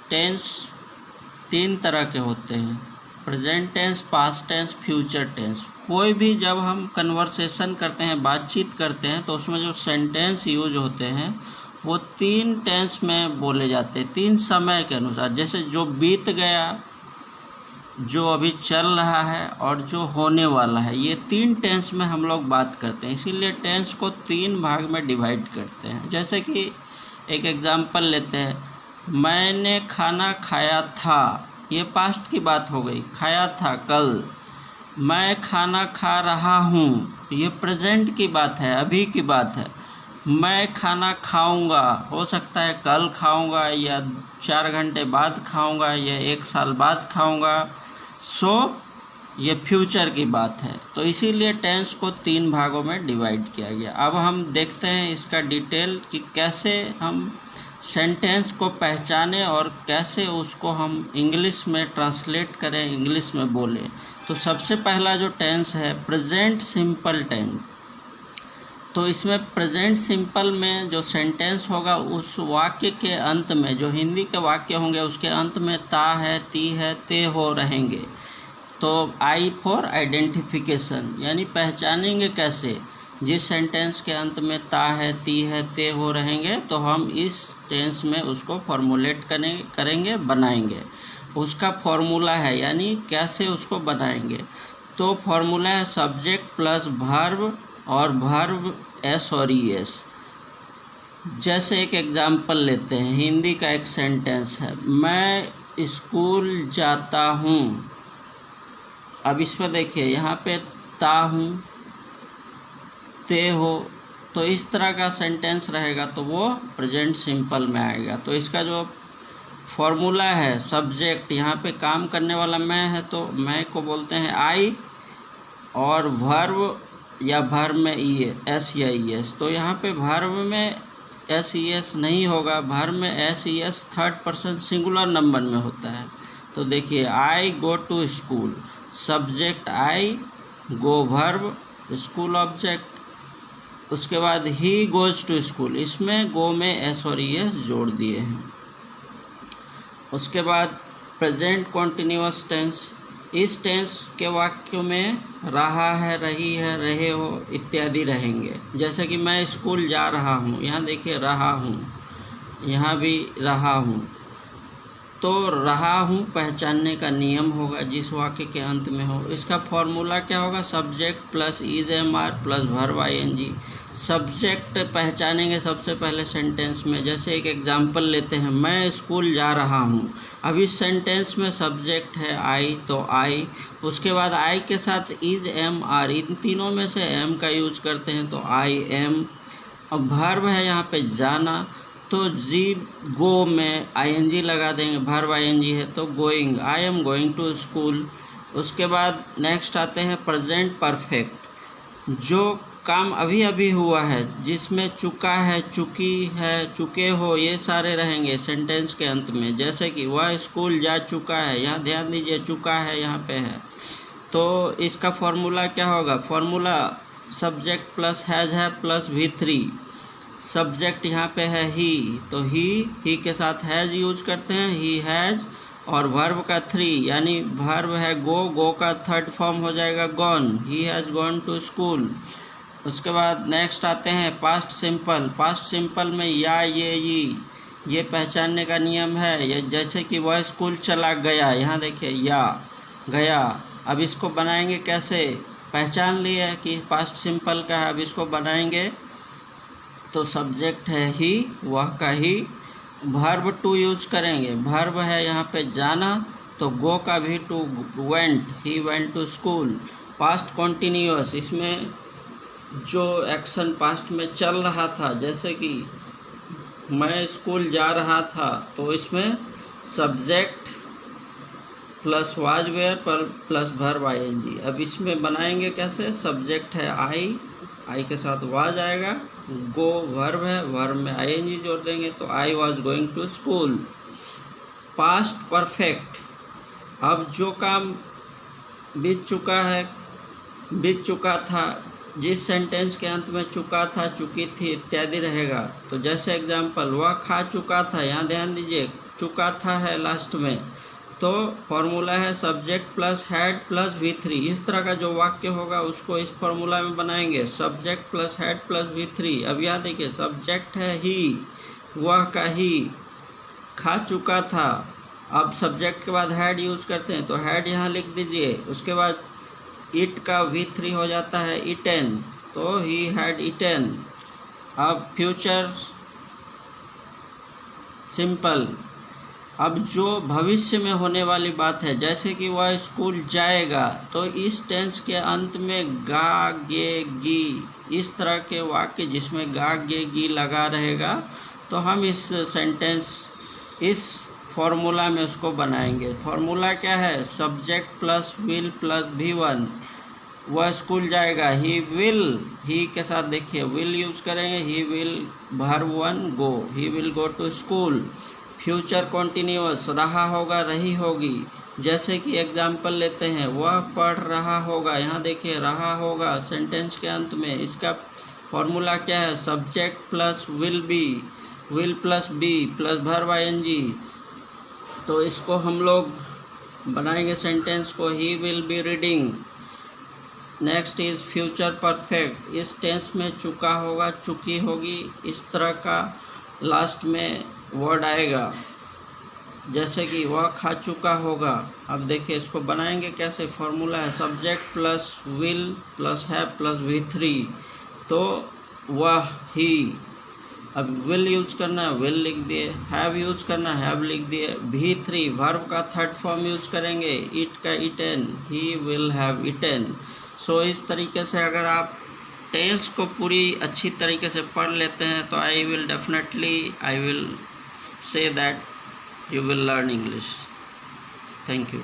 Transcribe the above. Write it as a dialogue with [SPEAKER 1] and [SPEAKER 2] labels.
[SPEAKER 1] Tense तीन तरह के होते हैं, present tense, past tense, future tense. कोई भी जब हम कन्वर्सेशन करते हैं, बातचीत करते हैं, तो उसमें जो सेंटेंस यूज होते हैं वो तीन टेंस में बोले जाते हैं, तीन समय के अनुसार। जैसे जो बीत गया, जो अभी चल रहा है और जो होने वाला है, ये तीन टेंस में हम लोग बात करते हैं। इसीलिए टेंस को तीन भाग में डिवाइड करते हैं। जैसे कि एक एग्जांपल लेते हैं, मैंने खाना खाया था, ये पास्ट की बात हो गई, खाया था कल। मैं खाना खा रहा हूँ, ये प्रेजेंट की बात है, अभी की बात है। मैं खाना खाऊंगा, हो सकता है कल खाऊंगा या 4 घंटे बाद खाऊंगा या 1 साल बाद खाऊंगा। सो ये फ्यूचर की बात है। तो इसीलिए टेंस को तीन भागों में डिवाइड किया गया। अब हम देखते हैं इसका डिटेल कि कैसे हम सेंटेंस को पहचानें और कैसे उसको हम इंग्लिश में ट्रांसलेट करें, इंग्लिश में बोलें। तो सबसे पहला जो टेंस है प्रेजेंट सिंपल टेंस। तो इसमें प्रेजेंट सिंपल में जो सेंटेंस होगा, उस वाक्य के अंत में, जो हिंदी के वाक्य होंगे उसके अंत में ता है, ती है, ते हो रहेंगे। तो आई फॉर आइडेंटिफिकेशन, यानी पहचानेंगे कैसे। जिस सेंटेंस के अंत में ता है, ती है, ते हो रहेंगे, तो हम इस टेंस में उसको फॉर्मुलेट करेंगे, बनाएंगे। उसका फॉर्मूला है, यानी कैसे उसको बनाएंगे। तो फॉर्मूला है सब्जेक्ट प्लस वर्ब और वर्ब एस और ई एस। जैसे एक एग्जाम्पल लेते हैं, हिंदी का एक सेंटेंस है, मैं स्कूल जाता हूँ। अब इसमें देखिए, यहाँ पे ता हूँ, ते हो, तो इस तरह का सेंटेंस रहेगा तो वो प्रेजेंट सिंपल में आएगा। तो इसका जो फॉर्मूला है, सब्जेक्ट, यहाँ पे काम करने वाला मैं है, तो मैं को बोलते हैं आई, और वर्ब या वर्ब में ई एस या ई एस। तो यहाँ पे वर्ब में एस ई एस नहीं होगा, वर्ब में S E S third person singular number में होता है। तो देखिए, I go to school, subject I, go verb, school object, उसके बाद ही गोज टू स्कूल, इसमें गो में एस और ई एस जोड़ दिए हैं। उसके बाद प्रेजेंट कॉन्टिन्यूअस टेंस, इस टेंस के वाक्यों में रहा है, रही है, रहे हो इत्यादि रहेंगे। जैसे कि मैं स्कूल जा रहा हूँ, यहाँ देखिए रहा हूँ, यहाँ भी रहा हूँ। तो रहा हूँ पहचानने का नियम होगा जिस वाक्य के अंत में हो। इसका फॉर्मूला क्या होगा, subject plus is am are plus verb I N G. Subject पहचानेंगे सबसे पहले सेंटेंस में। जैसे एक एग्जांपल लेते हैं, मैं स्कूल जा रहा हूँ। अब इस सेंटेंस में सब्जेक्ट है आई, तो आई, उसके बाद आई के साथ इज एम आर, इन तीनों में से एम का यूज करते हैं, तो आई एम। अब वर्ब है यहाँ पे जाना, तो जी गो में आईएनजी लगा देंगे, वर्ब आईएनजी है तो going, I am going to school. उसके बाद नेक्स्ट आते हैं प्रेजेंट परफेक्ट, जो काम अभी अभी हुआ है, जिसमें चुका है, चुकी है, चुके हो, ये सारे रहेंगे सेंटेंस के अंत में। जैसे कि वह स्कूल जा चुका है, यहाँ ध्यान दीजिए चुका है यहाँ पे है। तो इसका फॉर्मूला क्या होगा, फॉर्मूला सब्जेक्ट प्लस हैज़ है प्लस V3। सब्जेक्ट यहाँ पे है ही, तो ही के साथ हैज़ यूज करते हैं, ही हैज़, और वर्ब का 3, यानी वर्ब है गो, गो का थर्ड फॉर्म हो जाएगा gone, he has gone to school. उसके बाद नेक्स्ट आते हैं पास्ट सिंपल। पास्ट सिंपल में या, ये पहचानने का नियम है। ये जैसे कि वह स्कूल चला गया, यहाँ देखिए या, गया। अब इसको बनाएंगे कैसे, पहचान लिए कि पास्ट सिंपल का है, अब इसको बनाएंगे। तो सब्जेक्ट है ही, वह का ही, वर्ब टू यूज करेंगे, वर्ब है यहाँ पे जाना, तो गो का भी two, went, he went to school. Past continuous, इसमें जो एक्शन पास्ट में चल रहा था, जैसे कि मैं स्कूल जा रहा था, तो इसमें subject plus was were plus verb ING. अब इसमें बनाएंगे कैसे, सब्जेक्ट है आई के साथ वाज आएगा, गो वर्ब है, वर्ब में आईएनजी जोड़ देंगे, तो I was going to school. Past perfect, अब जो काम बीत चुका है, बीत चुका था, जिस सेंटेंस के अंत में चुका था, चुकी थी इत्यादि रहेगा। तो जैसे एग्जांपल, वह खा चुका था, यहाँ ध्यान दीजिए चुका था है लास्ट में, तो फॉर्मूला है subject plus had plus V3। इस तरह का जो वाक्य होगा उसको इस फॉर्मूला में बनाएंगे, subject plus had plus V3। अब यहाँ देखिए सब्जेक्ट है ही, वह का ही, खा चुका था। अब सब्जेक्ट के बाद हैड यूज करते हैं, तो हैड यहाँ लिख दीजिए। उसके बाद इट का V3 हो जाता है इटेन, तो ही हैड इटेन। अब फ्यूचर सिंपल। अब जो भविष्य में होने वाली बात है, जैसे कि वह स्कूल जाएगा, तो इस टेंस के अंत में गा गे गी, इस तरह के वाक्य जिसमें गा गे गी लगा रहेगा, तो हम इस सेंटेंस इस फॉर्मूला में उसको बनाएंगे। फॉर्मूला क्या है, subject plus will plus V1। वह स्कूल जाएगा, ही विल, ही के साथ देखिए विल यूज करेंगे, he will verb 1 go, he will go to school. Future continuous, रहा होगा रही होगी। जैसे कि एग्जाम्पल लेते हैं, वह पढ़ रहा होगा, यहाँ देखिए रहा होगा सेंटेंस के अंत में। इसका फॉर्मूला क्या है, subject plus will be, will plus be plus verb ing। तो इसको हम लोग बनाएंगे सेंटेंस को, he will be reading. Next is future perfect. इस टेंस में चुका होगा, चुकी होगी, इस तरह का लास्ट में वर्ड आएगा। जैसे कि वह खा चुका होगा। अब देखिए इसको बनाएंगे कैसे, फॉर्मूला है subject plus will plus have plus V3, तो वह ही। अब विल यूज करना है, विल लिख दिए, हैव यूज करना है, हैव लिख दिए। V3 वर्ब का थर्ड फॉर्म यूज करेंगे, इट का eaten, he will have eaten. So इस तरीके से अगर आप टेंस को पूरी अच्छी तरीके से पढ़ लेते हैं, तो I will say that you will learn English. Thank you.